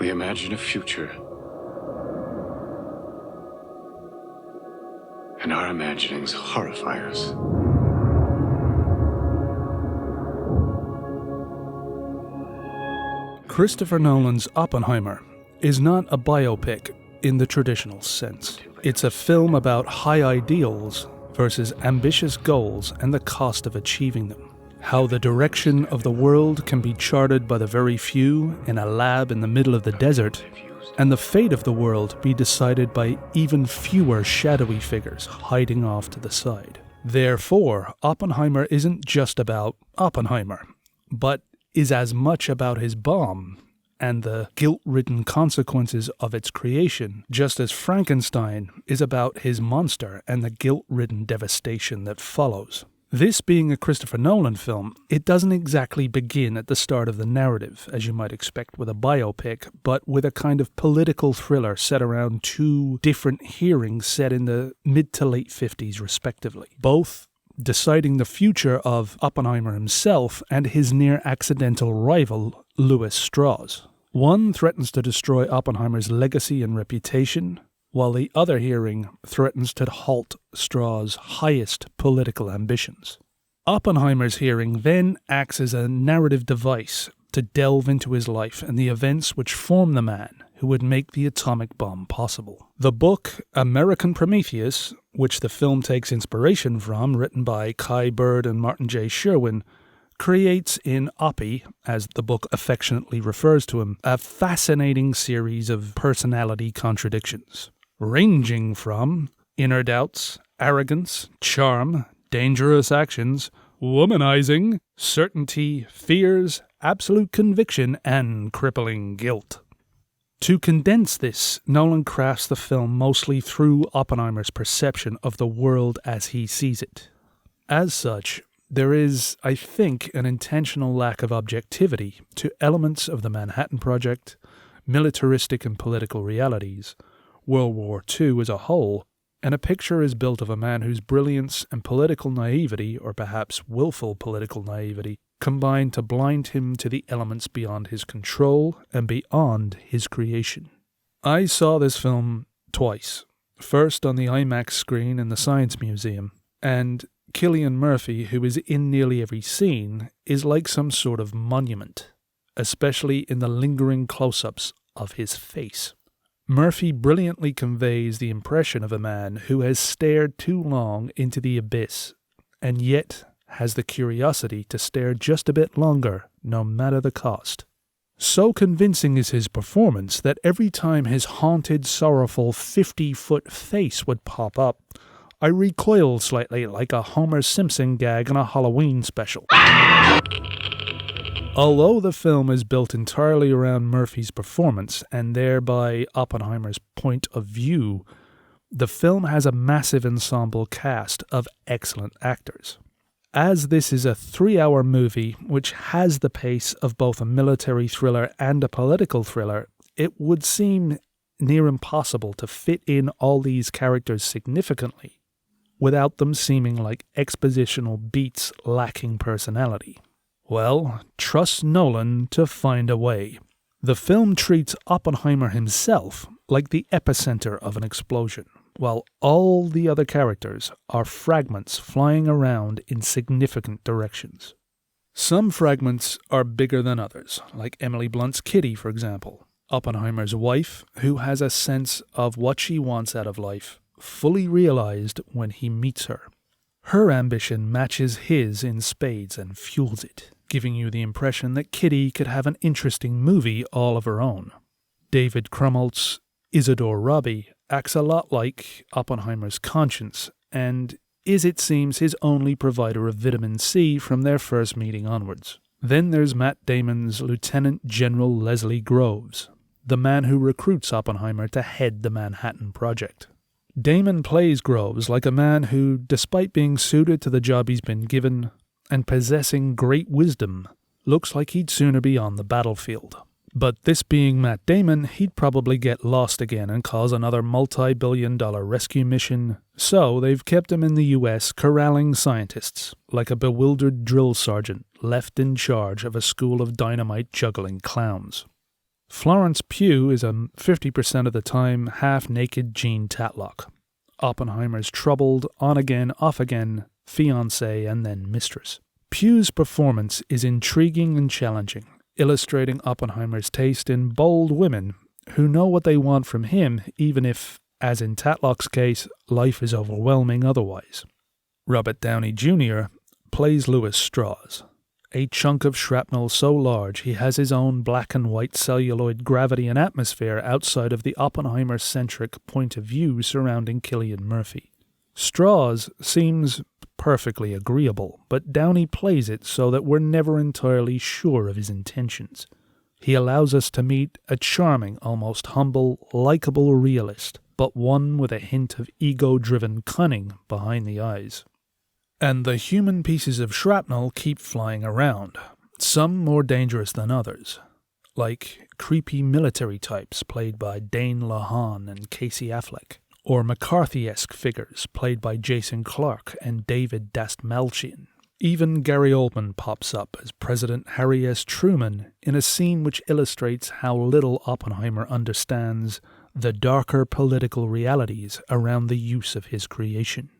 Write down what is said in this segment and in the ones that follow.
We imagine a future. And our imaginings horrify us. Christopher Nolan's Oppenheimer is not a biopic in the traditional sense. It's a film about high ideals versus ambitious goals and the cost of achieving them. How the direction of the world can be charted by the very few in a lab in the middle of the desert, and the fate of the world be decided by even fewer shadowy figures hiding off to the side. Therefore, Oppenheimer isn't just about Oppenheimer, but is as much about his bomb and the guilt-ridden consequences of its creation, just as Frankenstein is about his monster and the guilt-ridden devastation that follows. This being a Christopher Nolan film, it doesn't exactly begin at the start of the narrative, as you might expect with a biopic, but with a kind of political thriller set around two different hearings set in the mid to late 50s respectively, both deciding the future of Oppenheimer himself and his near-accidental rival, Lewis Strauss. One threatens to destroy Oppenheimer's legacy and reputation, while the other hearing threatens to halt Strauss' highest political ambitions. Oppenheimer's hearing then acts as a narrative device to delve into his life and the events which form the man who would make the atomic bomb possible. The book American Prometheus, which the film takes inspiration from, written by Kai Bird and Martin J. Sherwin, creates in Oppie, as the book affectionately refers to him, a fascinating series of personality contradictions, ranging from inner doubts, arrogance, charm, dangerous actions, womanizing, certainty, fears, absolute conviction, and crippling guilt. To condense this, Nolan crafts the film mostly through Oppenheimer's perception of the world as he sees it. As such, there is, I think, an intentional lack of objectivity to elements of the Manhattan Project, militaristic and political realities, World War II as a whole, and a picture is built of a man whose brilliance and political naivety, or perhaps willful political naivety, combine to blind him to the elements beyond his control and beyond his creation. I saw this film twice. First on the IMAX screen in the Science Museum, and Cillian Murphy, who is in nearly every scene, is like some sort of monument, especially in the lingering close-ups of his face. Murphy brilliantly conveys the impression of a man who has stared too long into the abyss, and yet has the curiosity to stare just a bit longer, no matter the cost. So convincing is his performance that every time his haunted, sorrowful 50-foot face would pop up, I recoiled slightly like a Homer Simpson gag on a Halloween special. Although the film is built entirely around Murphy's performance, and thereby Oppenheimer's point of view, the film has a massive ensemble cast of excellent actors. As this is a 3-hour movie which has the pace of both a military thriller and a political thriller, it would seem near impossible to fit in all these characters significantly without them seeming like expositional beats lacking personality. Well, trust Nolan to find a way. The film treats Oppenheimer himself like the epicenter of an explosion, while all the other characters are fragments flying around in significant directions. Some fragments are bigger than others, like Emily Blunt's Kitty, for example, Oppenheimer's wife, who has a sense of what she wants out of life, fully realized when he meets her. Her ambition matches his in spades and fuels it, giving you the impression that Kitty could have an interesting movie all of her own. David Krumholtz's Isidore Robbie acts a lot like Oppenheimer's conscience, and is, it seems, his only provider of vitamin C from their first meeting onwards. Then there's Matt Damon's Lieutenant General Leslie Groves, the man who recruits Oppenheimer to head the Manhattan Project. Damon plays Groves like a man who, despite being suited to the job he's been given and possessing great wisdom, looks like he'd sooner be on the battlefield. But this being Matt Damon, he'd probably get lost again and cause another multi-billion-dollar rescue mission, so they've kept him in the US corralling scientists, like a bewildered drill sergeant left in charge of a school of dynamite-juggling clowns. Florence Pugh is a 50% of the time half-naked Jean Tatlock, Oppenheimer's troubled, on-again, off-again fiancée and then mistress. Pugh's performance is intriguing and challenging, illustrating Oppenheimer's taste in bold women who know what they want from him, even if, as in Tatlock's case, life is overwhelming otherwise. Robert Downey Jr. plays Louis Strauss, a chunk of shrapnel so large he has his own black and white celluloid gravity and atmosphere outside of the Oppenheimer-centric point of view surrounding Cillian Murphy. Strauss seems perfectly agreeable, but Downey plays it so that we're never entirely sure of his intentions. He allows us to meet a charming, almost humble, likable realist, but one with a hint of ego-driven cunning behind the eyes. And the human pieces of shrapnel keep flying around, some more dangerous than others, like creepy military types played by Dane LaHan and Casey Affleck, or McCarthy-esque figures played by Jason Clarke and David Dastmalchian. Even Gary Oldman pops up as President Harry S. Truman in a scene which illustrates how little Oppenheimer understands the darker political realities around the use of his creation.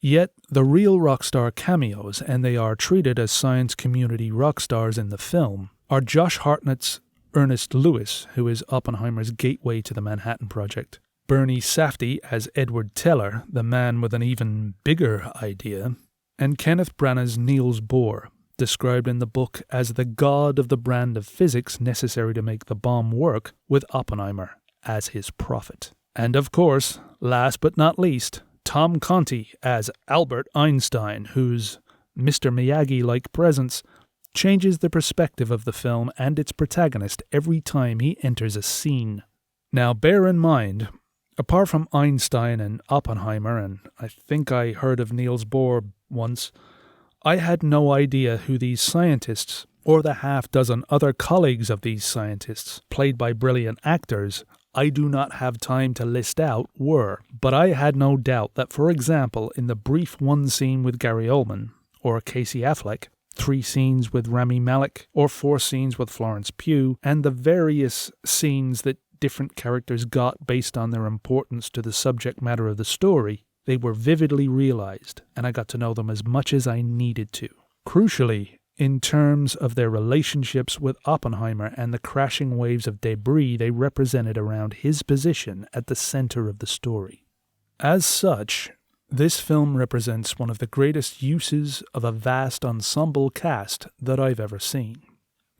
Yet, the real rockstar cameos, and they are treated as science community rockstars in the film, are Josh Hartnett's Ernest Lewis, who is Oppenheimer's gateway to the Manhattan Project, Bernie Safdie as Edward Teller, the man with an even bigger idea, and Kenneth Branagh's Niels Bohr, described in the book as the god of the brand of physics necessary to make the bomb work, with Oppenheimer as his prophet. And of course, last but not least, Tom Conti as Albert Einstein, whose Mr. Miyagi-like presence changes the perspective of the film and its protagonist every time he enters a scene. Now bear in mind, apart from Einstein and Oppenheimer, and I think I heard of Niels Bohr once, I had no idea who these scientists, or the half-dozen other colleagues of these scientists, played by brilliant actors, I do not have time to list out, were. But I had no doubt that, for example, in the brief one scene with Gary Oldman, or Casey Affleck, 3 scenes with Rami Malek, or 4 scenes with Florence Pugh, and the various scenes that different characters got based on their importance to the subject matter of the story, they were vividly realized, and I got to know them as much as I needed to. Crucially, in terms of their relationships with Oppenheimer and the crashing waves of debris they represented around his position at the center of the story. As such, this film represents one of the greatest uses of a vast ensemble cast that I've ever seen.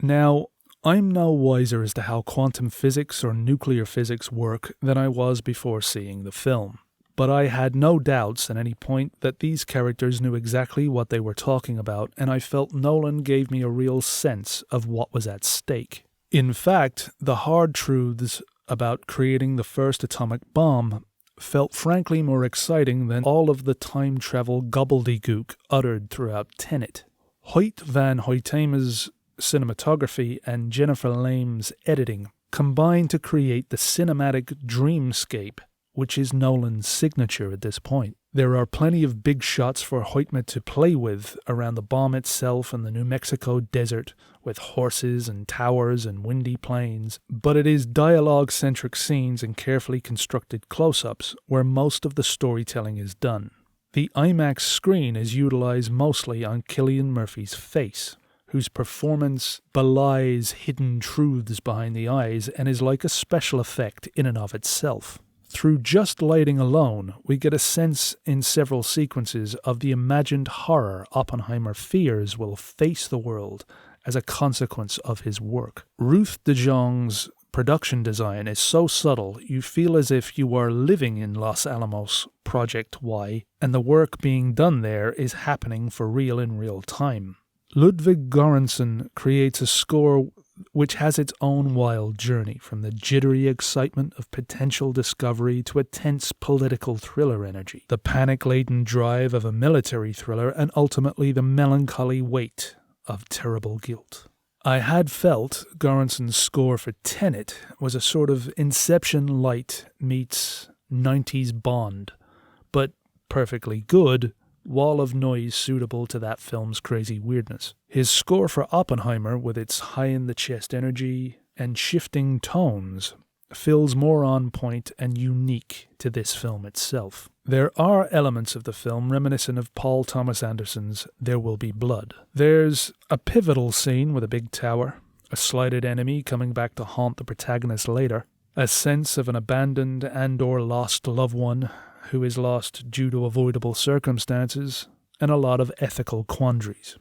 Now, I'm no wiser as to how quantum physics or nuclear physics work than I was before seeing the film. But I had no doubts at any point that these characters knew exactly what they were talking about, and I felt Nolan gave me a real sense of what was at stake. In fact, the hard truths about creating the first atomic bomb felt frankly more exciting than all of the time travel gobbledygook uttered throughout Tenet. Hoyt van Hoytema's cinematography and Jennifer Lame's editing combined to create the cinematic dreamscape which is Nolan's signature at this point. There are plenty of big shots for Hoytema to play with around the bomb itself and the New Mexico desert, with horses and towers and windy plains, but it is dialogue-centric scenes and carefully constructed close-ups where most of the storytelling is done. The IMAX screen is utilized mostly on Cillian Murphy's face, whose performance belies hidden truths behind the eyes and is like a special effect in and of itself. Through just lighting alone, we get a sense in several sequences of the imagined horror Oppenheimer fears will face the world as a consequence of his work. Ruth de Jong's production design is so subtle you feel as if you are living in Los Alamos Project Y, and the work being done there is happening for real in real time. Ludwig Göransson creates a score which has its own wild journey, from the jittery excitement of potential discovery to a tense political thriller energy, the panic-laden drive of a military thriller, and ultimately the melancholy weight of terrible guilt. I had felt Göransson's score for Tenet was a sort of Inception light meets 90s Bond, but perfectly good, wall of noise suitable to that film's crazy weirdness. His score for Oppenheimer, with its high-in-the-chest energy, and shifting tones feels more on point and unique to this film itself. There are elements of the film reminiscent of Paul Thomas Anderson's There Will Be Blood. There's a pivotal scene with a big tower, a slighted enemy coming back to haunt the protagonist later, a sense of an abandoned and/or lost loved one who is lost due to avoidable circumstances, and a lot of ethical quandaries.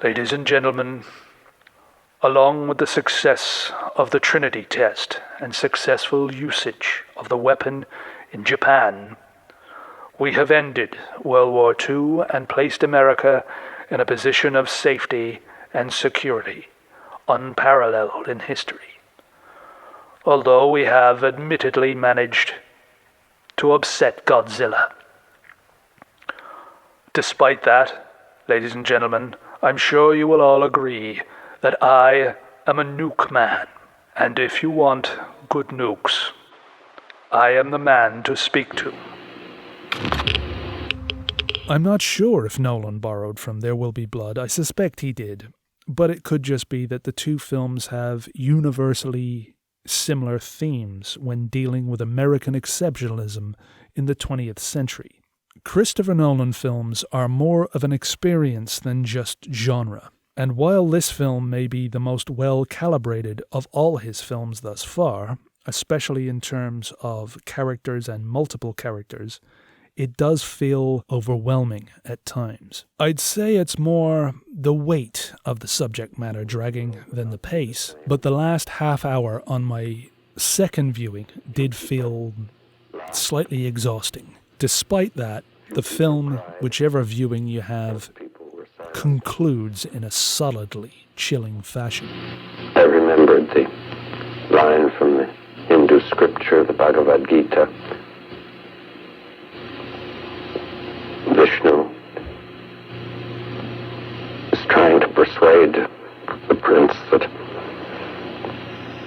Ladies and gentlemen, along with the success of the Trinity test and successful usage of the weapon in Japan, we have ended World War II and placed America in a position of safety and security, unparalleled in history. Although we have admittedly managed to upset Godzilla. Despite that, ladies and gentlemen, I'm sure you will all agree that I am a nuke man, and if you want good nukes, I am the man to speak to. I'm not sure if Nolan borrowed from There Will Be Blood. I suspect he did, but it could just be that the two films have universally similar themes when dealing with American exceptionalism in the 20th century. Christopher Nolan films are more of an experience than just genre, and while this film may be the most well-calibrated of all his films thus far, especially in terms of characters and multiple characters, it does feel overwhelming at times. I'd say it's more the weight of the subject matter dragging than the pace, but the last half hour on my second viewing did feel slightly exhausting. Despite that, the film, whichever viewing you have, concludes in a solidly chilling fashion. I remembered the line from the Hindu scripture, the Bhagavad Gita. Vishnu is trying to persuade the prince that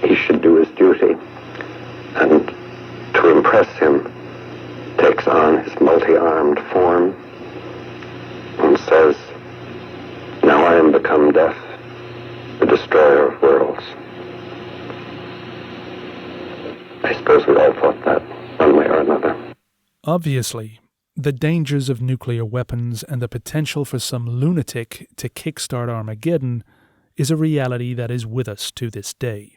he should do his duty, and to impress him takes on his multi-armed form and says, "Now I am become death, the destroyer of worlds." I suppose we all thought that one way or another. Obviously, the dangers of nuclear weapons and the potential for some lunatic to kickstart Armageddon is a reality that is with us to this day.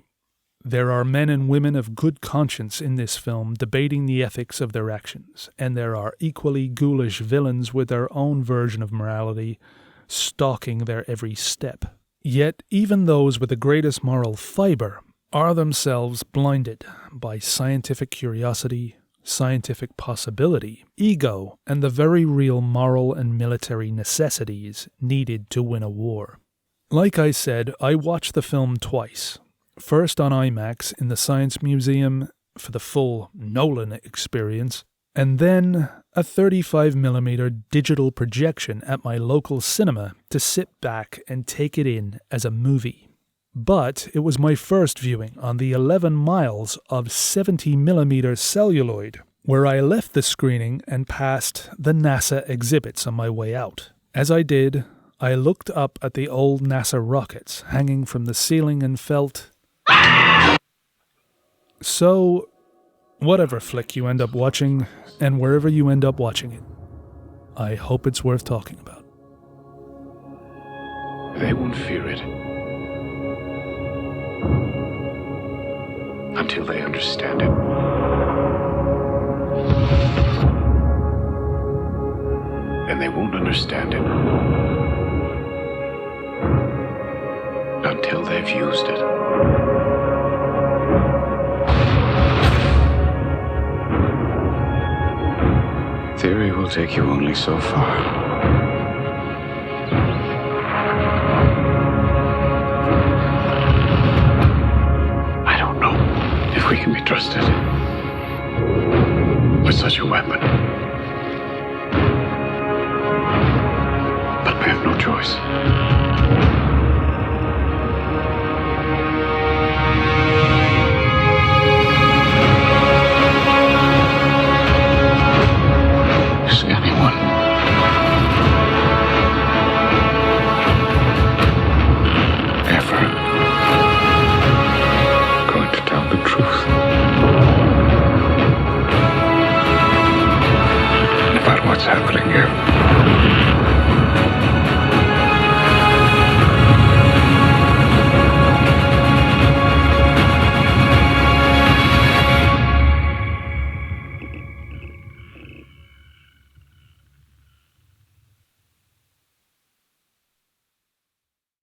There are men and women of good conscience in this film debating the ethics of their actions, and there are equally ghoulish villains with their own version of morality, stalking their every step. Yet even those with the greatest moral fiber are themselves blinded by scientific curiosity, scientific possibility, ego, and the very real moral and military necessities needed to win a war. Like I said, I watched the film twice. First on IMAX in the Science Museum for the full Nolan experience, and then a 35mm digital projection at my local cinema to sit back and take it in as a movie. But it was my first viewing on the 11 miles of 70mm celluloid, where I left the screening and passed the NASA exhibits on my way out. As I did, I looked up at the old NASA rockets hanging from the ceiling and felt... So, whatever flick you end up watching, and wherever you end up watching it, I hope it's worth talking about. They won't fear it until they understand it. And they won't understand it until they've used it. Theory will take you only so far. I don't know if we can be trusted with such a weapon.